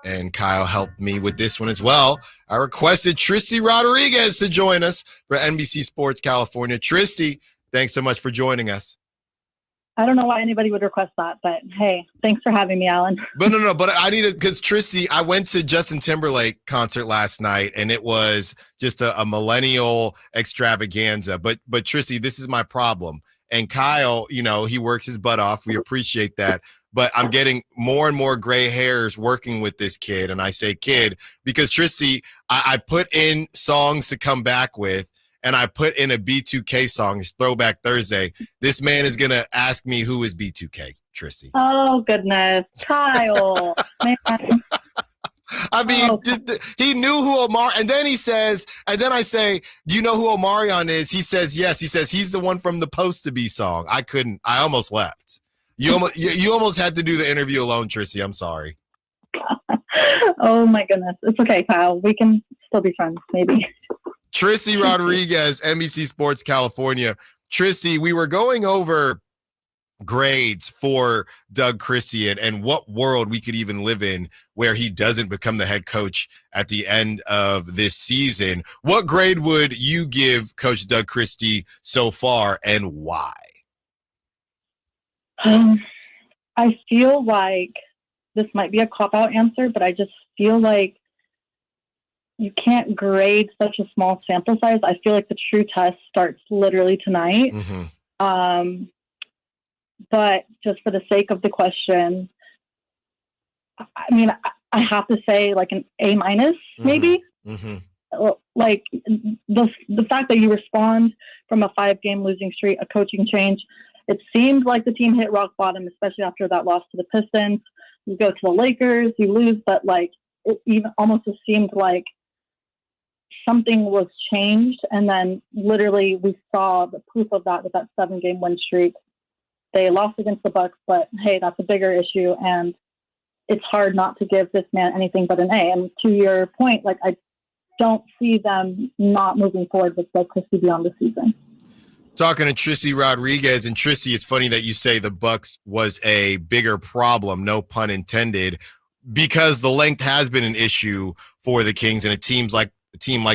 and Kyle helped me with this one as well. I requested Tristi Rodriguez to join us for NBC Sports California. Tristi, thanks so much for joining us. I don't know why anybody would request that, but hey, thanks for having me, Allen. But but I need to, because Tristi, I went to Justin Timberlake concert last night, and it was just a millennial extravaganza. But Tristi, this is my problem. And Kyle, he works his butt off. We appreciate that. But I'm getting more and more gray hairs working with this kid. And I say kid because, Tristi, I put in songs to come back with, and I put in a B2K song. It's Throwback Thursday. This man is going to ask me who is B2K, Tristi. Oh, goodness. Kyle. Man. I mean, he knew who Omar, and then he says, and then I say, do you know who Omarion is? He says, yes. He says, he's the one from the Post to Be song. I almost left. You almost had to do the interview alone, Tristi. I'm sorry. Oh my goodness. It's okay, Kyle. We can still be friends, maybe. Tristi Rodriguez, NBC Sports California. Tristi, we were going over grades for Doug Christie and what world we could even live in where he doesn't become the head coach at the end of this season. What grade would you give Coach Doug Christie so far, and why? I feel like this might be a cop-out answer, but I just feel like you can't grade such a small sample size. I feel like the true test starts literally tonight. Mm-hmm. But just for the sake of the question, I mean, I have to say like an A-, maybe. Mm-hmm. Like the fact that you respond from a 5-game losing streak, a coaching change, it seemed like the team hit rock bottom, especially after that loss to the Pistons. You go to the Lakers, you lose, but like it even almost seemed like something was changed. And then literally we saw the proof of that with that 7-game win streak. They lost against the Bucks, but hey, that's a bigger issue. And it's hard not to give this man anything but an A. And to your point, like I don't see them not moving forward with Doug Christie beyond the season. Talking to Tristi Rodriguez, and Tristi, it's funny that you say the Bucks was a bigger problem, no pun intended, because the length has been an issue for the Kings and a team like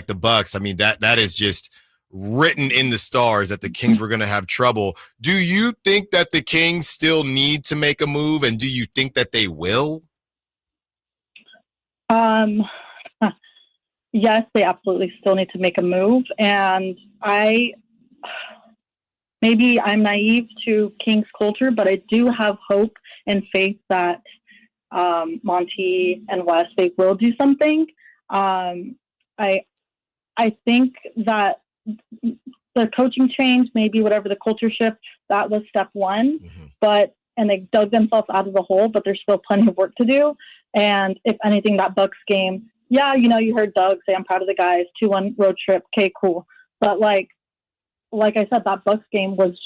the Bucks. I mean, that is just written in the stars that the Kings were going to have trouble. Do you think that the Kings still need to make a move, and do you think that they will? Yes, they absolutely still need to make a move, and maybe I'm naive to Kings culture, but I do have hope and faith that Monty and Wes, they will do something. I think that the coaching change, maybe whatever the culture shift, that was step one. Mm-hmm. And they dug themselves out of the hole, but there's still plenty of work to do. And if anything, that Bucks game, yeah, you heard Doug say, I'm proud of the guys, 2-1 road trip. Okay, cool. But like I said, that Bucks game was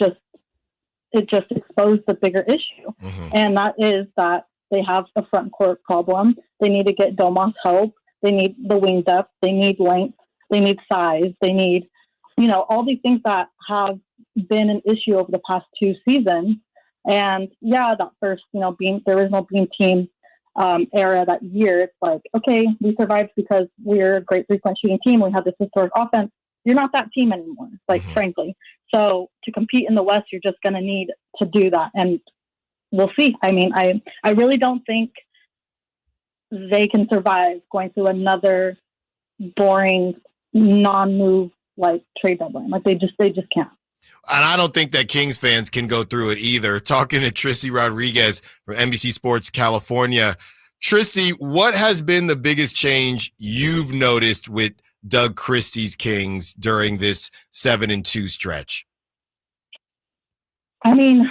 it just exposed the bigger issue. Mm-hmm. And that is that they have a front court problem. They need to get Domas help. They need the wing depth. They need length. They need size. They need, all these things that have been an issue over the past 2 seasons. And yeah, that first, the original Beam team era that year, it's like, okay, we survived because we're a great 3-point shooting team. We have this historic offense. You're not that team anymore, frankly. So to compete in the West, you're just going to need to do that. And we'll see. I mean, I really don't think they can survive going through another boring, non-move trade deadline. They just can't. And I don't think that Kings fans can go through it either. Talking to Tristi Rodriguez from NBC Sports California. Tristi, what has been the biggest change you've noticed with Doug Christie's Kings during this 7-2 stretch? I mean,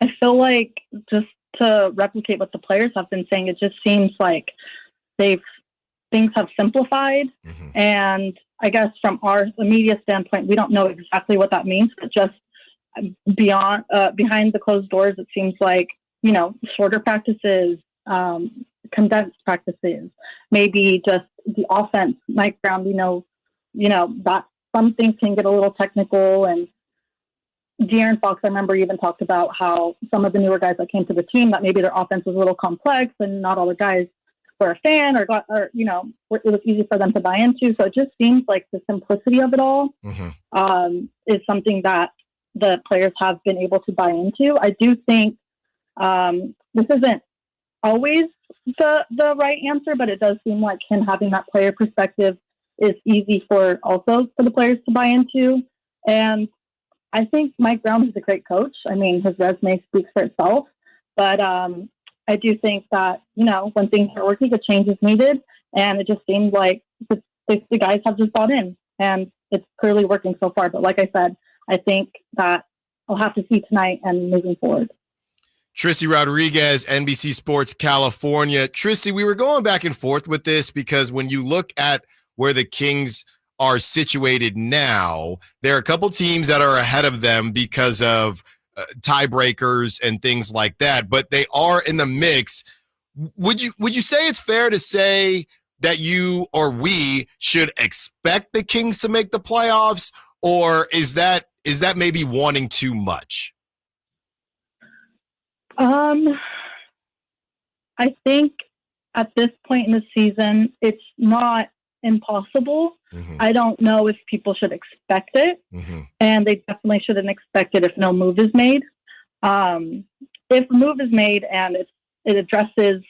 I feel like, just to replicate what the players have been saying, it just seems like things have simplified. Mm-hmm. And I guess from the media standpoint, we don't know exactly what that means, but just behind the closed doors, it seems like, shorter practices, condensed practices, maybe just the offense, Mike Brown, that some things can get a little technical. And De'Aaron Fox, I remember, even talked about how some of the newer guys that came to the team, that maybe their offense was a little complex and not all the guys were a fan or you know, it was easy for them to buy into. So it just seems like the simplicity of it all is something that the players have been able to buy into. I do think this isn't always the right answer, but it does seem like him having that player perspective is easy for the players to buy into. And I think Mike Brown is a great coach. I mean, his resume speaks for itself, but I do think that, you know, when things are working, a change is needed. And it just seems like the guys have just bought in, and it's clearly working so far. But like I said, I think that I'll have to see tonight and moving forward. Tristi Rodriguez, NBC Sports California. Tristi, we were going back and forth with this because when you look at where the Kings are situated now, there are a couple teams that are ahead of them because of tiebreakers and things like that, but they are in the mix. Would you say it's fair to say that you or we should expect the Kings to make the playoffs, or is that maybe wanting too much? I think at this point in the season, it's not impossible. I don't know if people should expect it, and they definitely shouldn't expect it if no move is made. If a move is made and it addresses,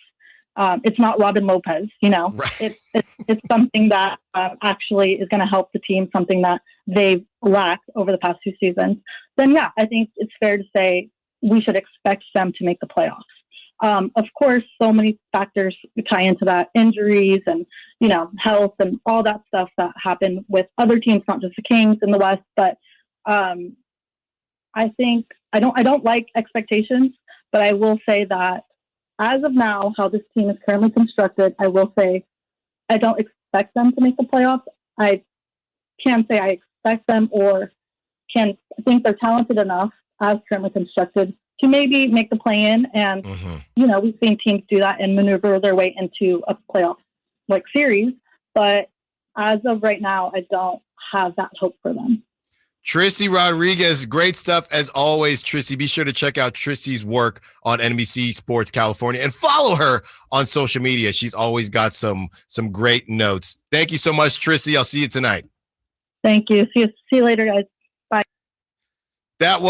it's not Robin Lopez, you know, right. It's something that actually is going to help the team, something that they've lacked over the past 2 seasons, then yeah, I think it's fair to say we should expect them to make the playoffs. Of course, so many factors tie into that, injuries and, you know, health and all that stuff that happen with other teams, not just the Kings in the West. But I think I don't like expectations, but I will say that as of now, how this team is currently constructed, I will say I don't expect them to make the playoffs. I can't say I expect them or can think they're talented enough as currently constructed to maybe make the play-in. And, you know, we've seen teams do that and maneuver their way into a playoff like series. But as of right now, I don't have that hope for them. Tristi Rodriguez, great stuff as always, Tristi. Be sure to check out Tristi's work on NBC Sports California and follow her on social media. She's always got some great notes. Thank you so much, Tristi. I'll see you tonight. Thank you. See you later, guys. Bye. That was